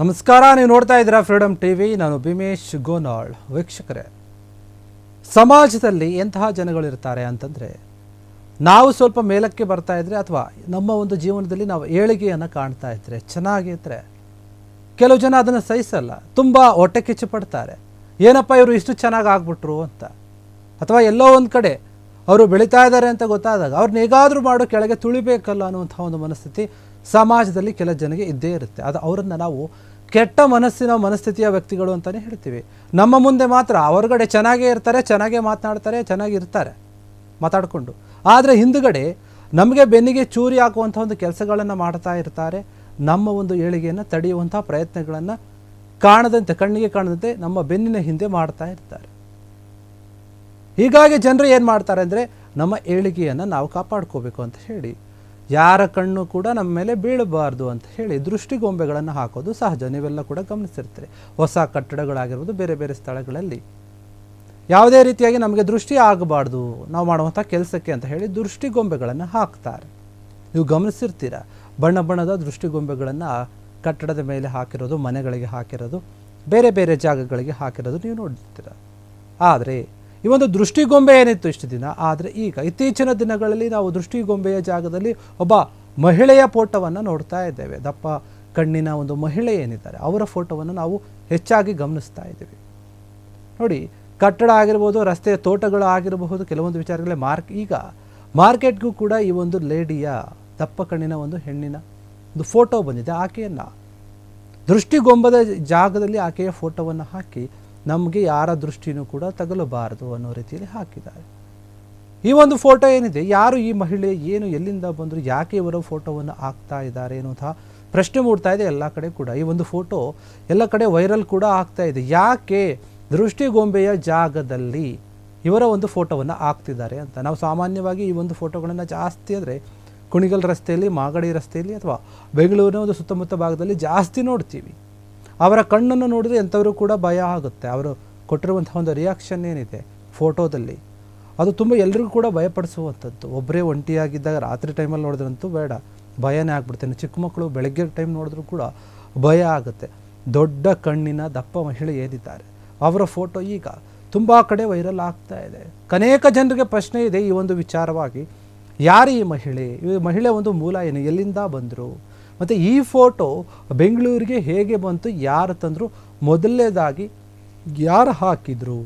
ನಮಸ್ಕಾರ, ನೀವು ನೋಡ್ತಾ ಇದ್ದೀರಾ ಫ್ರೀಡಮ್ ಟಿವಿ. ನಾನು ಭೀಮೇಶ್ ಗೋನಾಳ್. ವೀಕ್ಷಕರೇ, ಸಮಾಜದಲ್ಲಿ ಎಂತಹ ಜನಗಳಿರ್ತಾರೆ ಅಂತಂದರೆ, ನಾವು ಸ್ವಲ್ಪ ಮೇಲಕ್ಕೆ ಬರ್ತಾ ಇದ್ದರೆ ಅಥವಾ ನಮ್ಮ ಒಂದು ಜೀವನದಲ್ಲಿ ನಾವು ಏಳಿಗೆಯನ್ನು ಕಾಣ್ತಾ ಇದ್ದರೆ, ಚೆನ್ನಾಗಿದ್ದರೆ ಕೆಲವು ಜನ ಅದನ್ನು ಸಹಿಸಲ್ಲ, ತುಂಬ ಹೊಟ್ಟೆ ಕಿಚ್ಚು ಪಡ್ತಾರೆ. ಏನಪ್ಪ ಇವರು ಇಷ್ಟು ಚೆನ್ನಾಗಿ ಆಗ್ಬಿಟ್ರು ಅಂತ. ಅಥವಾ ಎಲ್ಲೋ ಒಂದು ಕಡೆ ಅವರು ಬೆಳೀತಾ ಇದ್ದಾರೆ ಅಂತ ಗೊತ್ತಾದಾಗ ಅವ್ರನ್ನ ಹೇಗಾದರೂ ಮಾಡೋ ಕೆಳಗೆ ತುಳಿಬೇಕಲ್ಲ ಅನ್ನುವಂಥ ಒಂದು ಮನಸ್ಥಿತಿ ಸಮಾಜದಲ್ಲಿ ಕೆಲ ಜನಗೆ ಇದ್ದೇ ಇರುತ್ತೆ. ಅದು ಅವರನ್ನು ನಾವು ಕೆಟ್ಟ ಮನಸ್ಥಿತಿಯ ವ್ಯಕ್ತಿಗಳು ಅಂತಲೇ ಹೇಳ್ತೀವಿ. ನಮ್ಮ ಮುಂದೆ ಮಾತ್ರ ಹೊರಗಡೆ ಚೆನ್ನಾಗೇ ಇರ್ತಾರೆ, ಚೆನ್ನಾಗೇ ಮಾತನಾಡ್ತಾರೆ, ಚೆನ್ನಾಗಿರ್ತಾರೆ ಮಾತಾಡಿಕೊಂಡು, ಆದರೆ ಹಿಂದುಗಡೆ ನಮಗೆ ಬೆನ್ನಿಗೆ ಚೂರಿ ಹಾಕುವಂಥ ಒಂದು ಕೆಲಸಗಳನ್ನು ಮಾಡ್ತಾ ಇರ್ತಾರೆ. ನಮ್ಮ ಒಂದು ಏಳಿಗೆಯನ್ನು ತಡೆಯುವಂಥ ಪ್ರಯತ್ನಗಳನ್ನು ಕಣ್ಣಿಗೆ ಕಾಣದಂತೆ ನಮ್ಮ ಬೆನ್ನಿನ ಹಿಂದೆ ಮಾಡ್ತಾ ಇರ್ತಾರೆ. ಹೀಗಾಗಿ ಜನರು ಏನು ಮಾಡ್ತಾರೆ ಅಂದರೆ, ನಮ್ಮ ಏಳಿಗೆಯನ್ನು ನಾವು ಕಾಪಾಡ್ಕೋಬೇಕು ಅಂತ ಹೇಳಿ ಯಾರ ಕಣ್ಣು ಕೂಡ ನಮ್ಮ ಮೇಲೆ ಬೀಳಬಾರ್ದು ಅಂತ ಹೇಳಿ ದೃಷ್ಟಿಗೊಂಬೆಗಳನ್ನು ಹಾಕೋದು ಸಹಜ. ನೀವೆಲ್ಲ ಕೂಡ ಗಮನಿಸಿರ್ತೀರಿ. ಹೊಸ ಕಟ್ಟಡಗಳಾಗಿರ್ಬೋದು, ಬೇರೆ ಬೇರೆ ಸ್ಥಳಗಳಲ್ಲಿ ಯಾವುದೇ ರೀತಿಯಾಗಿ ನಮಗೆ ದೃಷ್ಟಿ ಆಗಬಾರ್ದು ನಾವು ಮಾಡುವಂಥ ಕೆಲಸಕ್ಕೆ ಅಂತ ಹೇಳಿ ದೃಷ್ಟಿಗೊಂಬೆಗಳನ್ನು ಹಾಕ್ತಾರೆ. ನೀವು ಗಮನಿಸಿರ್ತೀರ, ಬಣ್ಣ ಬಣ್ಣದ ದೃಷ್ಟಿಗೊಂಬೆಗಳನ್ನು ಕಟ್ಟಡದ ಮೇಲೆ ಹಾಕಿರೋದು, ಮನೆಗಳಿಗೆ ಹಾಕಿರೋದು, ಬೇರೆ ಬೇರೆ ಜಾಗಗಳಿಗೆ ಹಾಕಿರೋದು ನೀವು ನೋಡ್ತೀರ. ಆದರೆ ಈ ಒಂದು ದೃಷ್ಟಿಗೊಂಬೆ ಏನಿತ್ತು ಇಷ್ಟು ದಿನ, ಆದರೆ ಈಗ ಇತ್ತೀಚಿನ ದಿನಗಳಲ್ಲಿ ನಾವು ದೃಷ್ಟಿಗೊಂಬೆಯ ಜಾಗದಲ್ಲಿ ಒಬ್ಬ ಮಹಿಳೆಯ ಫೋಟೋವನ್ನು ನೋಡ್ತಾ ಇದ್ದೇವೆ. ದಪ್ಪ ಕಣ್ಣಿನ ಒಂದು ಮಹಿಳೆ ಏನಿದ್ದಾರೆ ಅವರ ಫೋಟೋವನ್ನು ನಾವು ಹೆಚ್ಚಾಗಿ ಗಮನಿಸ್ತಾ ಇದ್ದೀವಿ. ನೋಡಿ, ಕಟ್ಟಡ ಆಗಿರ್ಬೋದು, ರಸ್ತೆಯ ತೋಟಗಳು ಆಗಿರಬಹುದು, ಕೆಲವೊಂದು ವಿಚಾರಗಳೇ ಈಗ ಮಾರ್ಕೆಟ್ಗೂ ಕೂಡ ಈ ಒಂದು ಲೇಡಿಯ ದಪ್ಪ ಕಣ್ಣಿನ ಒಂದು ಹೆಣ್ಣಿನ ಒಂದು ಫೋಟೋ ಬಂದಿದೆ. ಆಕೆಯನ್ನು ದೃಷ್ಟಿಗೊಂಬದ ಜಾಗದಲ್ಲಿ ಆಕೆಯ ಫೋಟೋವನ್ನು ಹಾಕಿ ನಮಗೆ ಯಾರ ದೃಷ್ಟಿನೂ ಕೂಡ ತಗಲಬಾರದು ಅನ್ನೋ ರೀತಿಯಲ್ಲಿ ಹಾಕಿದ್ದಾರೆ. ಈ ಒಂದು ಫೋಟೋ ಏನಿದೆ, ಯಾರು ಈ ಮಹಿಳೆ, ಏನು ಎಲ್ಲಿಂದ ಬಂದರು, ಯಾಕೆ ಇವರ ಫೋಟೋವನ್ನು ಹಾಕ್ತಾ ಇದ್ದಾರೆ ಎನ್ನುವಂತಹ ಪ್ರಶ್ನೆ ಮೂಡ್ತಾ ಇದೆ ಎಲ್ಲ ಕಡೆ ಕೂಡ. ಈ ಒಂದು ಫೋಟೋ ಎಲ್ಲ ಕಡೆ ವೈರಲ್ ಕೂಡ ಆಗ್ತಾ ಇದೆ. ಯಾಕೆ ದೃಷ್ಟಿಗೊಂಬೆಯ ಜಾಗದಲ್ಲಿ ಇವರ ಒಂದು ಫೋಟೋವನ್ನು ಹಾಕ್ತಿದ್ದಾರೆ ಅಂತ. ನಾವು ಸಾಮಾನ್ಯವಾಗಿ ಈ ಒಂದು ಫೋಟೋಗಳನ್ನು ಜಾಸ್ತಿ ಅಂದರೆ ಕುಣಿಗಲ್ ರಸ್ತೆಯಲ್ಲಿ, ಮಾಗಡಿ ರಸ್ತೆಯಲ್ಲಿ ಅಥವಾ ಬೆಂಗಳೂರಿನ ಒಂದು ಸುತ್ತಮುತ್ತ ಭಾಗದಲ್ಲಿ ಜಾಸ್ತಿ ನೋಡ್ತೀವಿ. ಅವರ ಕಣ್ಣನ್ನು ನೋಡಿದ್ರೆ ಎಂಥವರು ಕೂಡ ಭಯ ಆಗುತ್ತೆ. ಅವರು ಕೊಟ್ಟಿರುವಂಥ ಒಂದು ರಿಯಾಕ್ಷನ್ ಏನಿದೆ ಫೋಟೋದಲ್ಲಿ, ಅದು ತುಂಬ ಎಲ್ರಿಗೂ ಕೂಡ ಭಯಪಡಿಸುವಂಥದ್ದು. ಒಬ್ಬರೇ ಒಂಟಿಯಾಗಿದ್ದಾಗ ರಾತ್ರಿ ಟೈಮಲ್ಲಿ ನೋಡಿದ್ರಂತೂ ಬೇಡ, ಭಯನೇ ಆಗ್ಬಿಡ್ತೇನೆ. ಚಿಕ್ಕ ಮಕ್ಕಳು ಬೆಳಗ್ಗೆ ಟೈಮ್ ನೋಡಿದ್ರೂ ಕೂಡ ಭಯ ಆಗುತ್ತೆ. ದೊಡ್ಡ ಕಣ್ಣಿನ ದಪ್ಪ ಮಹಿಳೆ ಏನಿದ್ದಾರೆ ಅವರ ಫೋಟೋ ಈಗ ತುಂಬ ಕಡೆ ವೈರಲ್ ಆಗ್ತಾ ಇದೆ. ಅನೇಕ ಜನರಿಗೆ ಪ್ರಶ್ನೆ ಇದೆ ಈ ಒಂದು ವಿಚಾರವಾಗಿ, ಯಾರು ಈ ಮಹಿಳೆ ಒಂದು ಮೂಲ ಏನು, ಎಲ್ಲಿಂದ ಬಂದರು, ಮತ್ತು ಈ ಫೋಟೋ ಬೆಂಗಳೂರಿಗೆ ಹೇಗೆ ಬಂತು, ಯಾರು ತಂದರು, ಮೊದಲನೇದಾಗಿ ಯಾರು ಹಾಕಿದರು,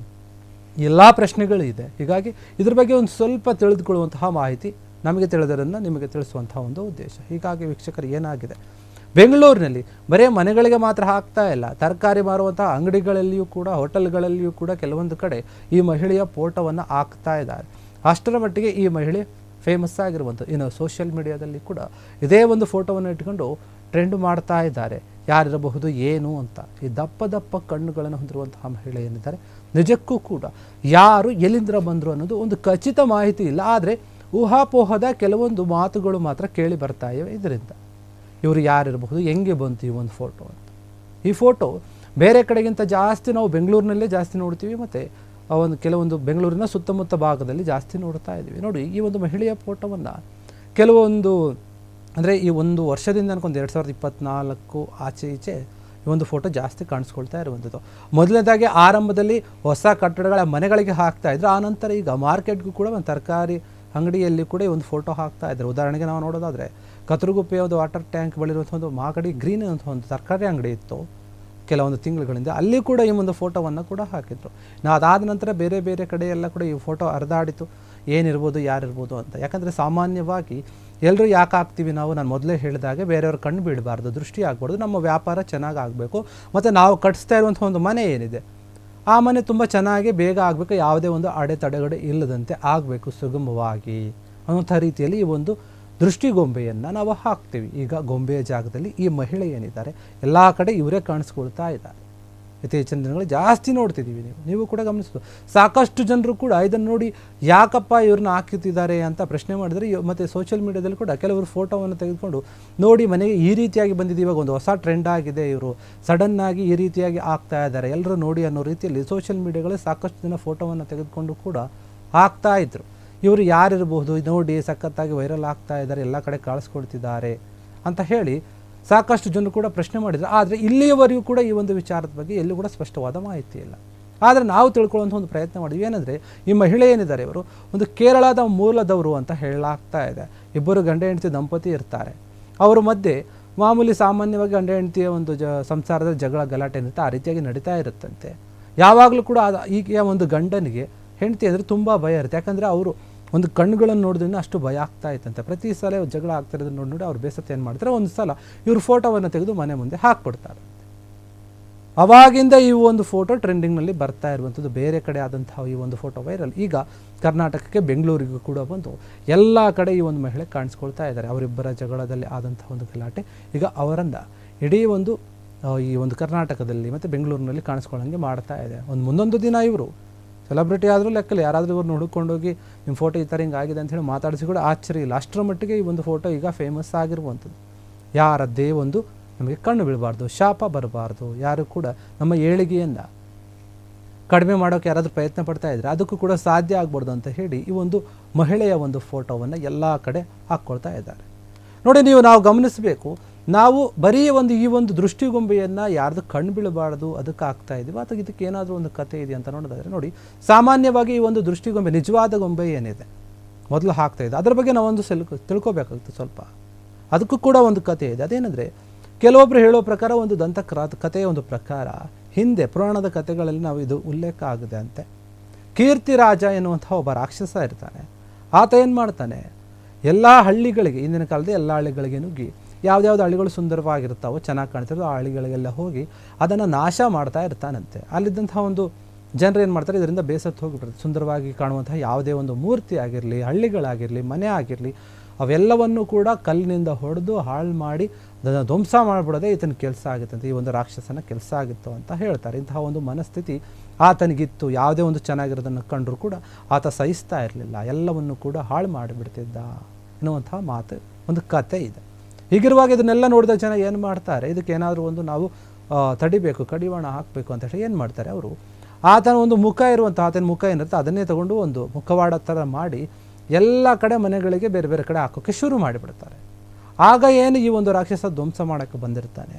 ಎಲ್ಲ ಪ್ರಶ್ನೆಗಳಿದೆ. ಹೀಗಾಗಿ ಇದ್ರ ಬಗ್ಗೆ ಒಂದು ಸ್ವಲ್ಪ ತಿಳಿದುಕೊಳ್ಳುವಂತಹ ಮಾಹಿತಿ ನಮಗೆ ತಿಳಿದರನ್ನು ನಿಮಗೆ ತಿಳಿಸುವಂತಹ ಒಂದು ಉದ್ದೇಶ. ಹೀಗಾಗಿ ವೀಕ್ಷಕರು, ಏನಾಗಿದೆ, ಬೆಂಗಳೂರಿನಲ್ಲಿ ಬರೀ ಮನೆಗಳಿಗೆ ಮಾತ್ರ ಹಾಕ್ತಾ ಇಲ್ಲ, ತರಕಾರಿ ಮಾರುವಂತಹ ಅಂಗಡಿಗಳಲ್ಲಿಯೂ ಕೂಡ, ಹೋಟೆಲ್ಗಳಲ್ಲಿಯೂ ಕೂಡ ಕೆಲವೊಂದು ಕಡೆ ಈ ಮಹಿಳೆಯ ಫೋಟೋವನ್ನು ಹಾಕ್ತಾ ಇದ್ದಾರೆ. ಅಷ್ಟರ ಮಟ್ಟಿಗೆ ಈ ಮಹಿಳೆ ಫೇಮಸ್ ಆಗಿರುವಂಥದ್ದು. ಇನ್ನು ಸೋಷಿಯಲ್ ಮೀಡಿಯಾದಲ್ಲಿ ಕೂಡ ಇದೇ ಒಂದು ಫೋಟೋವನ್ನು ಇಟ್ಕೊಂಡು ಟ್ರೆಂಡ್ ಮಾಡ್ತಾ ಇದ್ದಾರೆ. ಯಾರಿರಬಹುದು ಏನು ಅಂತ. ಈ ದಪ್ಪ ಕಣ್ಣುಗಳನ್ನು ಹೊಂದಿರುವಂತಹ ಮಹಿಳೆ ಏನಿದ್ದಾರೆ, ನಿಜಕ್ಕೂ ಕೂಡ ಯಾರು ಎಲ್ಲಿಂದ ಬಂದರು ಅನ್ನೋದು ಒಂದು ಖಚಿತ ಮಾಹಿತಿ ಇಲ್ಲ. ಆದರೆ ಊಹಾಪೋಹದ ಕೆಲವೊಂದು ಮಾತುಗಳು ಮಾತ್ರ ಕೇಳಿ ಬರ್ತಾ ಇವೆ. ಇದರಿಂದ ಇವರು ಯಾರಿರಬಹುದು, ಹೆಂಗೆ ಬಂತು ಈ ಒಂದು ಫೋಟೋ ಅಂತ. ಈ ಫೋಟೋ ಬೇರೆ ಕಡೆಗಿಂತ ಜಾಸ್ತಿ ನಾವು ಬೆಂಗಳೂರಿನಲ್ಲೇ ಜಾಸ್ತಿ ನೋಡ್ತೀವಿ, ಮತ್ತು ಒಂದು ಕೆಲವೊಂದು ಬೆಂಗಳೂರಿನ ಸುತ್ತಮುತ್ತ ಭಾಗದಲ್ಲಿ ಜಾಸ್ತಿ ನೋಡ್ತಾ ಇದ್ದೀವಿ. ನೋಡಿ, ಈ ಒಂದು ಮಹಿಳೆಯ ಫೋಟೋವನ್ನು ಕೆಲವೊಂದು ಅಂದರೆ ಈ ಒಂದು ವರ್ಷದಿಂದ ಅನ್ಕೊಂಡು 2024 ಆಚೆ ಈಚೆ ಈ ಒಂದು ಫೋಟೋ ಜಾಸ್ತಿ ಕಾಣಿಸ್ಕೊಳ್ತಾ ಇರುವಂಥದ್ದು. ಮೊದಲನೇದಾಗಿ ಆರಂಭದಲ್ಲಿ ಹೊಸ ಕಟ್ಟಡಗಳ ಮನೆಗಳಿಗೆ ಹಾಕ್ತಾ ಇದ್ರು. ಆನಂತರ ಈಗ ಮಾರ್ಕೆಟ್ಗೂ ಕೂಡ ಒಂದು ತರಕಾರಿ ಅಂಗಡಿಯಲ್ಲಿ ಕೂಡ ಈ ಒಂದು ಫೋಟೋ ಹಾಕ್ತಾ ಇದ್ದಾರೆ. ಉದಾಹರಣೆಗೆ ನಾವು ನೋಡೋದಾದರೆ ಕತ್ತರಗುಪ್ಪೆಯ ಒಂದು ವಾಟರ್ ಟ್ಯಾಂಕ್ ಬಳಿರುವಂಥ ಒಂದು ಮಾಗಡಿ ಗ್ರೀನ್ ಅಂತ ಒಂದು ತರಕಾರಿ ಅಂಗಡಿ ಇತ್ತು ಕೆಲವೊಂದು ತಿಂಗಳುಗಳಿಂದ, ಅಲ್ಲಿ ಕೂಡ ಈ ಒಂದು ಫೋಟೋವನ್ನು ಕೂಡ ಹಾಕಿದ್ರು. ಅದಾದ ನಂತರ ಬೇರೆ ಬೇರೆ ಕಡೆ ಎಲ್ಲ ಕೂಡ ಈ ಫೋಟೋ ಹರಿದಾಡಿತು, ಏನಿರ್ಬೋದು ಯಾರಿರ್ಬೋದು ಅಂತ. ಯಾಕಂದರೆ ಸಾಮಾನ್ಯವಾಗಿ ಎಲ್ಲರೂ ಯಾಕೆ ಹಾಕ್ತೀವಿ ನಾವು, ನಾನು ಮೊದಲೇ ಹೇಳಿದಾಗೆ ಬೇರೆಯವ್ರ ಕಣ್ಣು ಬೀಳಬಾರ್ದು, ದೃಷ್ಟಿ ಆಗಬಾರ್ದು, ನಮ್ಮ ವ್ಯಾಪಾರ ಚೆನ್ನಾಗಿ ಆಗಬೇಕು, ಮತ್ತು ನಾವು ಕಟ್ಟಿಸ್ತಾ ಇರುವಂಥ ಒಂದು ಮನೆ ಏನಿದೆ ಆ ಮನೆ ತುಂಬ ಚೆನ್ನಾಗಿ ಬೇಗ ಆಗಬೇಕು, ಯಾವುದೇ ಒಂದು ಅಡೆತಡೆಗಳು ಇಲ್ಲದಂತೆ ಆಗಬೇಕು ಸುಗಮವಾಗಿ ಅನ್ನೋಂಥ ರೀತಿಯಲ್ಲಿ ಈ ಒಂದು ದೃಷ್ಟಿಗೊಂಬೆಯನ್ನು ನಾವು ಹಾಕ್ತೀವಿ. ಈಗ ಗೊಂಬೆಯ ಜಾಗದಲ್ಲಿ ಈ ಮಹಿಳೆ ಏನಿದ್ದಾರೆ ಎಲ್ಲ ಕಡೆ ಇವರೇ ಕಾಣಿಸ್ಕೊಳ್ತಾ ಇದ್ದಾರೆ. ಇತ್ತೀಚಿನ ದಿನಗಳು ಜಾಸ್ತಿ ನೋಡ್ತಿದ್ದೀವಿ. ನೀವು ಕೂಡ ಗಮನಿಸ್ಬೋದು. ಸಾಕಷ್ಟು ಜನರು ಕೂಡ ಇದನ್ನು ನೋಡಿ ಯಾಕಪ್ಪ ಇವ್ರನ್ನ ಹಾಕಿದ್ದಾರೆ ಅಂತ ಪ್ರಶ್ನೆ ಮಾಡಿದರೆ, ಮತ್ತು ಸೋಷಿಯಲ್ ಮೀಡಿಯಾದಲ್ಲಿ ಕೂಡ ಕೆಲವರು ಫೋಟೋವನ್ನು ತೆಗೆದುಕೊಂಡು ನೋಡಿ ಮನೆಗೆ ಈ ರೀತಿಯಾಗಿ ಬಂದಿದೆ, ಇವಾಗ ಒಂದು ಹೊಸ ಟ್ರೆಂಡ್ ಆಗಿದೆ, ಇವರು ಸಡನ್ನಾಗಿ ಈ ರೀತಿಯಾಗಿ ಆಗ್ತಾ ಇದ್ದಾರೆ, ಎಲ್ಲರೂ ನೋಡಿ ಅನ್ನೋ ರೀತಿಯಲ್ಲಿ ಸೋಷಿಯಲ್ ಮೀಡಿಯಾಗಳಲ್ಲಿ ಸಾಕಷ್ಟು ಜನ ಫೋಟೋವನ್ನು ತೆಗೆದುಕೊಂಡು ಕೂಡ ಹಾಕ್ತಾ ಇದ್ರು. ಇವರು ಯಾರಿರಬಹುದು, ನೋಡಿ ಸಖತ್ತಾಗಿ ವೈರಲ್ ಆಗ್ತಾ ಇದ್ದಾರೆ, ಎಲ್ಲ ಕಡೆ ಕಾಣಿಸ್ಕೊಳ್ತಿದ್ದಾರೆ ಅಂತ ಹೇಳಿ ಸಾಕಷ್ಟು ಜನರು ಕೂಡ ಪ್ರಶ್ನೆ ಮಾಡಿದ್ರು. ಆದರೆ ಇಲ್ಲಿಯವರೆಗೂ ಕೂಡ ಈ ಒಂದು ವಿಚಾರದ ಬಗ್ಗೆ ಎಲ್ಲೂ ಕೂಡ ಸ್ಪಷ್ಟವಾದ ಮಾಹಿತಿ ಇಲ್ಲ. ಆದರೆ ನಾವು ತಿಳ್ಕೊಳ್ಳುವಂಥ ಒಂದು ಪ್ರಯತ್ನ ಮಾಡಿದ್ವಿ. ಏನಂದರೆ ಈ ಮಹಿಳೆ ಏನಿದ್ದಾರೆ ಇವರು ಒಂದು ಕೇರಳದ ಮೂಲದವರು ಅಂತ ಹೇಳಲಾಗ್ತಾ ಇದೆ. ಇಬ್ಬರು ಗಂಡ ಹೆಂಡತಿ ದಂಪತಿ ಇರ್ತಾರೆ. ಅವರ ಮಧ್ಯೆ ಮಾಮೂಲಿ ಸಾಮಾನ್ಯವಾಗಿ ಗಂಡ ಹೆಂಡತಿಯ ಒಂದು ಸಂಸಾರದ ಜಗಳ ಗಲಾಟೆ ಇರುತ್ತೆ, ಆ ರೀತಿಯಾಗಿ ನಡೀತಾ ಇರುತ್ತಂತೆ. ಯಾವಾಗಲೂ ಕೂಡ ಈಗ ಒಂದು ಗಂಡನಿಗೆ ಹೆಂಡತಿ ಅಂದರೆ ತುಂಬ ಭಯ ಇರುತ್ತೆ. ಯಾಕಂದರೆ ಅವರು ಒಂದು ಕಣ್ಣುಗಳನ್ನು ನೋಡಿದ್ರೆ ಅಷ್ಟು ಭಯ ಆಗ್ತಾ ಇತ್ತಂತೆ. ಪ್ರತಿ ಸಲ ಜಗಳ ಆಗ್ತಾ ಇರೋದನ್ನ ನೋಡಿ ಅವ್ರು ಬೇಸತ್ತು ಏನು ಮಾಡ್ತಾರೆ, ಒಂದು ಸಲ ಇವ್ರ ಫೋಟೋವನ್ನು ತೆಗೆದು ಮನೆ ಮುಂದೆ ಹಾಕ್ಬಿಡ್ತಾರೆ. ಅವಾಗಿಂದ ಈ ಒಂದು ಫೋಟೋ ಟ್ರೆಂಡಿಂಗ್ನಲ್ಲಿ ಬರ್ತಾ ಇರುವಂಥದ್ದು. ಬೇರೆ ಕಡೆ ಆದಂತಹ ಈ ಒಂದು ಫೋಟೋ ವೈರಲ್. ಈಗ ಕರ್ನಾಟಕಕ್ಕೆ ಬೆಂಗಳೂರಿಗೂ ಕೂಡ ಬಂದು ಎಲ್ಲ ಕಡೆ ಈ ಒಂದು ಮಹಿಳೆ ಕಾಣಿಸ್ಕೊಳ್ತಾ ಇದ್ದಾರೆ. ಅವರಿಬ್ಬರ ಜಗಳದಲ್ಲಿ ಆದಂತಹ ಒಂದು ಗಲಾಟೆ ಈಗ ಅವರನ್ನು ಇಡೀ ಒಂದು ಈ ಒಂದು ಕರ್ನಾಟಕದಲ್ಲಿ ಮತ್ತು ಬೆಂಗಳೂರಿನಲ್ಲಿ ಕಾಣಿಸ್ಕೊಳ್ಳೋಂಗೆ ಮಾಡ್ತಾ ಇದೆ. ಮುಂದೊಂದು ದಿನ ಇವರು ಸೆಲೆಬ್ರಿಟಿ ಆದರೂ ಲೆಕ್ಕಲ್ಲಿ ಯಾರಾದರೂ ಇವ್ರನ್ನ ಹುಡುಕೊಂಡೋಗಿ ನಿಮ್ಮ ಫೋಟೋ ಈ ಥರ ಹಿಂಗೆ ಆಗಿದೆ ಅಂತ ಹೇಳಿ ಮಾತಾಡಿಸಿ ಕೂಡ ಆಶ್ಚರ್ಯ ಇಲ್ಲ. ಅಷ್ಟರ ಮಟ್ಟಿಗೆ ಈ ಒಂದು ಫೋಟೋ ಈಗ ಫೇಮಸ್ ಆಗಿರುವಂಥದ್ದು. ಯಾರದ್ದೇ ಒಂದು ನಮಗೆ ಕಣ್ಣು ಬೀಳಬಾರ್ದು, ಶಾಪ ಬರಬಾರ್ದು, ಯಾರು ಕೂಡ ನಮ್ಮ ಏಳಿಗೆಯನ್ನು ಕಡಿಮೆ ಮಾಡೋಕ್ಕೆ ಯಾರಾದರೂ ಪ್ರಯತ್ನ ಪಡ್ತಾ ಇದ್ದರೆ ಅದಕ್ಕೂ ಕೂಡ ಸಾಧ್ಯ ಆಗ್ಬಾರ್ದು ಅಂತ ಹೇಳಿ ಈ ಒಂದು ಮಹಿಳೆಯ ಒಂದು ಫೋಟೋವನ್ನು ಎಲ್ಲ ಕಡೆ ಹಾಕ್ಕೊಳ್ತಾ ಇದ್ದಾರೆ. ನೋಡಿ, ನಾವು ಗಮನಿಸಬೇಕು, ನಾವು ಬರೀ ಈ ಒಂದು ದೃಷ್ಟಿಗೊಂಬೆಯನ್ನು ಯಾರ್ದು ಕಣ್ಣು ಬೀಳಬಾರ್ದು ಅದಕ್ಕೆ ಹಾಕ್ತಾ ಇದ್ದೀವಿ ಅಥವಾ ಇದಕ್ಕೆ ಏನಾದರೂ ಒಂದು ಕತೆ ಇದೆ ಅಂತ ನೋಡೋದಾದರೆ, ನೋಡಿ, ಸಾಮಾನ್ಯವಾಗಿ ಈ ಒಂದು ದೃಷ್ಟಿಗೊಂಬೆ ನಿಜವಾದ ಗೊಂಬೆ ಏನಿದೆ ಮೊದಲು ಹಾಕ್ತಾ ಇದೆ, ಅದರ ಬಗ್ಗೆ ನಾವೊಂದು ತಿಳ್ಕೊಬೇಕಾಗುತ್ತೆ ಸ್ವಲ್ಪ. ಅದಕ್ಕೂ ಕೂಡ ಒಂದು ಕತೆ ಇದೆ. ಅದೇನೆಂದರೆ, ಕೆಲವೊಬ್ಬರು ಹೇಳೋ ಪ್ರಕಾರ ಒಂದು ಕಥೆಯ ಒಂದು ಪ್ರಕಾರ ಹಿಂದೆ ಪುರಾಣದ ಕಥೆಗಳಲ್ಲಿ ನಾವು ಇದು ಉಲ್ಲೇಖ ಆಗಿದೆ ಅಂತೆ. ಕೀರ್ತಿರಾಜ ಎನ್ನುವಂಥ ಒಬ್ಬ ರಾಕ್ಷಸ ಇರ್ತಾನೆ. ಆತ ಏನು ಮಾಡ್ತಾನೆ, ಎಲ್ಲ ಹಳ್ಳಿಗಳಿಗೆ, ಇಂದಿನ ಕಾಲದ ಎಲ್ಲ ಹಳ್ಳಿಗಳಿಗೆ ನುಗ್ಗಿ ಯಾವುದ್ಯಾವ್ದು ಹಳ್ಳಿಗಳು ಸುಂದರವಾಗಿರ್ತಾವೋ ಚೆನ್ನಾಗಿ ಕಾಣ್ತಿರೋ ಆ ಹಳ್ಳಿಗಳಿಗೆಲ್ಲ ಹೋಗಿ ಅದನ್ನು ನಾಶ ಮಾಡ್ತಾ ಇರ್ತಾನಂತೆ. ಅಲ್ಲಿದ್ದಂಥ ಒಂದು ಜನರು ಏನು ಮಾಡ್ತಾರೆ, ಇದರಿಂದ ಬೇಸತ್ತು ಹೋಗಿಬಿಡ್ತಾರೆ. ಸುಂದರವಾಗಿ ಕಾಣುವಂತಹ ಯಾವುದೇ ಒಂದು ಮೂರ್ತಿ ಆಗಿರಲಿ, ಹಳ್ಳಿಗಳಾಗಿರಲಿ, ಮನೆ ಆಗಿರಲಿ, ಅವೆಲ್ಲವನ್ನು ಕೂಡ ಕಲ್ಲಿನಿಂದ ಹೊಡೆದು ಹಾಳು ಮಾಡಿ ಅದನ್ನು ಧ್ವಂಸ ಮಾಡಿಬಿಡೋದೇ ಈತನ ಕೆಲಸ ಆಗಿತ್ತಂತೆ. ಈ ಒಂದು ರಾಕ್ಷಸನ ಕೆಲಸ ಆಗಿತ್ತು ಅಂತ ಹೇಳ್ತಾರೆ. ಇಂತಹ ಒಂದು ಮನಸ್ಥಿತಿ ಆತನಿಗಿತ್ತು. ಯಾವುದೇ ಒಂದು ಚೆನ್ನಾಗಿರೋದನ್ನು ಕಂಡರೂ ಕೂಡ ಆತ ಸಹಿಸ್ತಾ ಇರಲಿಲ್ಲ, ಎಲ್ಲವನ್ನು ಕೂಡ ಹಾಳು ಮಾಡಿಬಿಡ್ತಿದ್ದ ಎನ್ನುವಂಥ ಮಾತು, ಒಂದು ಕತೆ ಇದೆ. ಹೀಗಿರುವಾಗ ಇದನ್ನೆಲ್ಲ ನೋಡಿದ ಜನ ಏನು ಮಾಡ್ತಾರೆ, ಇದಕ್ಕೆ ಏನಾದರೂ ಒಂದು ನಾವು ತಡಿಬೇಕು, ಕಡಿವಾಣ ಹಾಕಬೇಕು ಅಂತ ಹೇಳಿ ಏನು ಮಾಡ್ತಾರೆ, ಅವರು ಆತನ ಒಂದು ಮುಖ ಇರುವಂಥ ಆತನ ಮುಖ ಏನಿರುತ್ತೆ ಅದನ್ನೇ ತಗೊಂಡು ಒಂದು ಮುಖವಾಡ ಥರ ಮಾಡಿ ಎಲ್ಲ ಕಡೆ ಮನೆಗಳಿಗೆ ಬೇರೆ ಬೇರೆ ಕಡೆ ಹಾಕೋಕ್ಕೆ ಶುರು ಮಾಡಿಬಿಡ್ತಾರೆ. ಆಗ ಏನು ಈ ಒಂದು ರಾಕ್ಷಸ ಧ್ವಂಸ ಮಾಡೋಕ್ಕೆ ಬಂದಿರ್ತಾನೆ,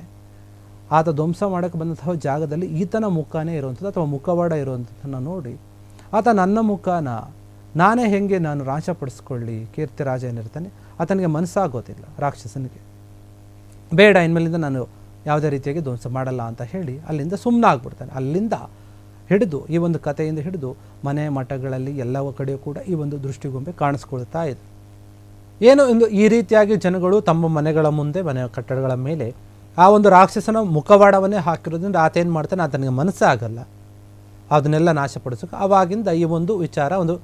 ಆತ ಧ್ವಂಸ ಮಾಡೋಕ್ಕೆ ಬಂದಂತಹ ಜಾಗದಲ್ಲಿ ಈತನ ಮುಖನೇ ಇರುವಂಥದ್ದು ಅಥವಾ ಮುಖವಾಡ ಇರುವಂಥದ್ದನ್ನು ನೋಡಿ ಆತ ನನ್ನ ಮುಖನ ನಾನೇ ಹೆಂಗೆ ನಾನು ನಾಶಪಡಿಸ್ಕೊಳ್ಳಿ, ಕೀರ್ತಿರಾಜ ಏನಿರ್ತಾನೆ ಆತನಿಗೆ ಮನಸ್ಸಾಗೋದಿಲ್ಲ ರಾಕ್ಷಸನಿಗೆ. ಬೇಡ, ಇನ್ಮೇಲಿಂದ ನಾನು ಯಾವುದೇ ರೀತಿಯಾಗಿ ಧ್ವಂಸ ಮಾಡಲ್ಲ ಅಂತ ಹೇಳಿ ಅಲ್ಲಿಂದ ಸುಮ್ಮನಾಗ್ಬಿಡ್ತಾನೆ. ಅಲ್ಲಿಂದ ಹಿಡಿದು ಈ ಒಂದು ಕಥೆಯಿಂದ ಹಿಡಿದು ಮನೆ ಮಠಗಳಲ್ಲಿ ಎಲ್ಲವ ಕಡೆಯೂ ಕೂಡ ಈ ಒಂದು ದೃಷ್ಟಿಗೊಂಬೆ ಕಾಣಿಸ್ಕೊಳ್ತಾ ಇದೆ. ಏನು ಈ ರೀತಿಯಾಗಿ ಜನಗಳು ತಮ್ಮ ಮನೆಗಳ ಮುಂದೆ, ಮನೆ ಕಟ್ಟಡಗಳ ಮೇಲೆ ಆ ಒಂದು ರಾಕ್ಷಸನ ಮುಖವಾಡವನ್ನೇ ಹಾಕಿರೋದ್ರಿಂದ ಆತ ಏನು ಮಾಡ್ತಾನೆ, ಆತನಿಗೆ ಮನಸ್ಸಾಗಲ್ಲ ಅದನ್ನೆಲ್ಲ ನಾಶಪಡಿಸೋಕೆ. ಆವಾಗಿಂದ ಈ ಒಂದು ವಿಚಾರ, ಒಂದು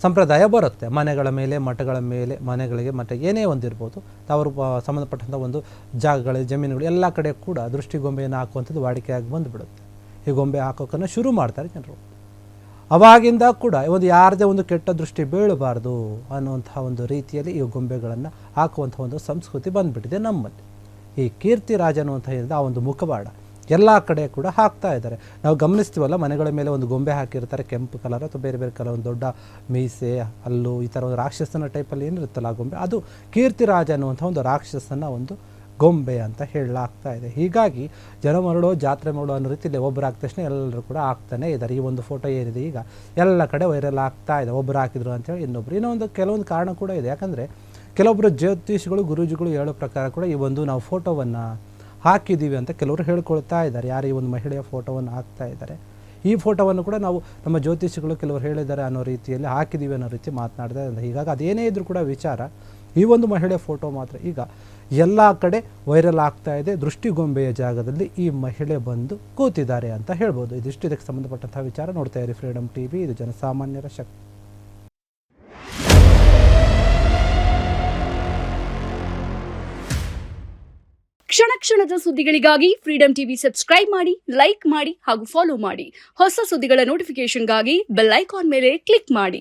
ಸಂಪ್ರದಾಯ ಬರುತ್ತೆ. ಮನೆಗಳ ಮೇಲೆ, ಮಠಗಳ ಮೇಲೆ, ಮನೆಗಳಿಗೆ ಮಠ ಏನೇ ಒಂದಿರ್ಬೋದು, ಅವರು ಸಂಬಂಧಪಟ್ಟಂಥ ಒಂದು ಜಾಗಗಳು, ಜಮೀನುಗಳು ಎಲ್ಲ ಕಡೆ ಕೂಡ ದೃಷ್ಟಿಗೊಂಬೆಯನ್ನು ಹಾಕುವಂಥದ್ದು ವಾಡಿಕೆಯಾಗಿ ಬಂದುಬಿಡುತ್ತೆ. ಈ ಗೊಂಬೆ ಹಾಕೋಕ್ಕನ್ನು ಶುರು ಮಾಡ್ತಾರೆ ಜನರು. ಅವಾಗಿಂದ ಕೂಡ ಒಂದು ಯಾರದೇ ಒಂದು ಕೆಟ್ಟ ದೃಷ್ಟಿ ಬೀಳಬಾರ್ದು ಅನ್ನುವಂಥ ಒಂದು ರೀತಿಯಲ್ಲಿ ಈ ಗೊಂಬೆಗಳನ್ನು ಹಾಕುವಂಥ ಒಂದು ಸಂಸ್ಕೃತಿ ಬಂದುಬಿಟ್ಟಿದೆ ನಮ್ಮಲ್ಲಿ. ಈ ಕೀರ್ತಿರಾಜ ಅನ್ನುವಂಥ ಏನಿದೆ ಆ ಒಂದು ಮುಖವಾಡ ಎಲ್ಲ ಕಡೆ ಕೂಡ ಹಾಕ್ತಾ ಇದ್ದಾರೆ. ನಾವು ಗಮನಿಸ್ತೀವಲ್ಲ, ಮನೆಗಳ ಮೇಲೆ ಒಂದು ಗೊಂಬೆ ಹಾಕಿರ್ತಾರೆ, ಕೆಂಪು ಕಲರ್ ಅಥವಾ ಬೇರೆ ಬೇರೆ ಕಲರ್, ಒಂದು ದೊಡ್ಡ ಮೀಸೆ, ಹಲ್ಲು, ಈ ಥರ ಒಂದು ರಾಕ್ಷಸನ ಟೈಪಲ್ಲಿ ಏನಿರುತ್ತಲ್ಲ ಆ ಗೊಂಬೆ, ಅದು ಕೀರ್ತಿರಾಜ ಅನ್ನುವಂಥ ಒಂದು ರಾಕ್ಷಸನ ಒಂದು ಗೊಂಬೆ ಅಂತ ಹೇಳಲಾಗ್ತಾ ಇದೆ. ಹೀಗಾಗಿ ಜನ ಮರಳೋ ಜಾತ್ರೆ ಮಾಡೋ ಅನ್ನೋ ರೀತಿಯಲ್ಲಿ ಒಬ್ಬರು ಹಾಕಿದ ತಕ್ಷಣ ಎಲ್ಲರೂ ಕೂಡ ಹಾಕ್ತಾನೆ ಇದ್ದಾರೆ. ಈ ಒಂದು ಫೋಟೋ ಏನಿದೆ ಈಗ ಎಲ್ಲ ಕಡೆ ವೈರಲ್ ಆಗ್ತಾ ಇದೆ. ಒಬ್ಬರು ಹಾಕಿದ್ರು ಅಂತೇಳಿ ಇನ್ನೊಬ್ರು. ಇನ್ನೊಂದು ಕೆಲವೊಂದು ಕಾರಣ ಕೂಡ ಇದೆ. ಯಾಕಂದರೆ ಕೆಲವೊಬ್ಬರು ಜ್ಯೋತಿಷಿಗಳು, ಗುರೂಜಿಗಳು ಹೇಳೋ ಪ್ರಕಾರ ಕೂಡ ಈ ಒಂದು ನಾವು ಫೋಟೋವನ್ನು ಹಾಕಿದ್ದೀವಿ ಅಂತ ಕೆಲವರು ಹೇಳ್ಕೊಳ್ತಾ ಇದ್ದಾರೆ. ಯಾರು ಈ ಒಂದು ಮಹಿಳೆಯ ಫೋಟೋವನ್ನು ಹಾಕ್ತಾ ಇದ್ದಾರೆ, ಈ ಫೋಟೋವನ್ನು ಕೂಡ ನಾವು ನಮ್ಮ ಜ್ಯೋತಿಷಿಗಳು ಕೆಲವರು ಹೇಳಿದ್ದಾರೆ ಅನ್ನೋ ರೀತಿಯಲ್ಲಿ ಹಾಕಿದ್ದೀವಿ ಅನ್ನೋ ರೀತಿ ಮಾತನಾಡ್ತಾ ಇದ್ದಾರೆ. ಹೀಗಾಗಿ ಅದೇನೇ ಇದ್ರೂ ಕೂಡ ವಿಚಾರ, ಈ ಒಂದು ಮಹಿಳೆಯ ಫೋಟೋ ಮಾತ್ರ ಈಗ ಎಲ್ಲ ಕಡೆ ವೈರಲ್ ಆಗ್ತಾ ಇದೆ. ದೃಷ್ಟಿಗೊಂಬೆಯ ಜಾಗದಲ್ಲಿ ಈ ಮಹಿಳೆ ಬಂದು ಕೂತಿದ್ದಾರೆ ಅಂತ ಹೇಳ್ಬೋದು. ಇದಿಷ್ಟು ಇದಕ್ಕೆ ಸಂಬಂಧಪಟ್ಟಂಥ ವಿಚಾರ. ನೋಡ್ತಾ ಇರಿ ಫ್ರೀಡಮ್ ಟಿವಿ, ಇದು ಜನಸಾಮಾನ್ಯರ ಶಕ್ತಿ. ಕ್ಷಣ ಕ್ಷಣದ ಸುದ್ದಿಗಳಿಗಾಗಿ ಫ್ರೀಡಮ್ ಟಿವಿ ಸಬ್ಸ್ಕ್ರೈಬ್ ಮಾಡಿ, ಲೈಕ್ ಮಾಡಿ ಹಾಗೂ ಫಾಲೋ ಮಾಡಿ. ಹೊಸ ಸುದ್ದಿಗಳ ನೋಟಿಫಿಕೇಶನ್ಗಾಗಿ ಬೆಲ್ ಐಕಾನ್ ಮೇಲೆ ಕ್ಲಿಕ್ ಮಾಡಿ.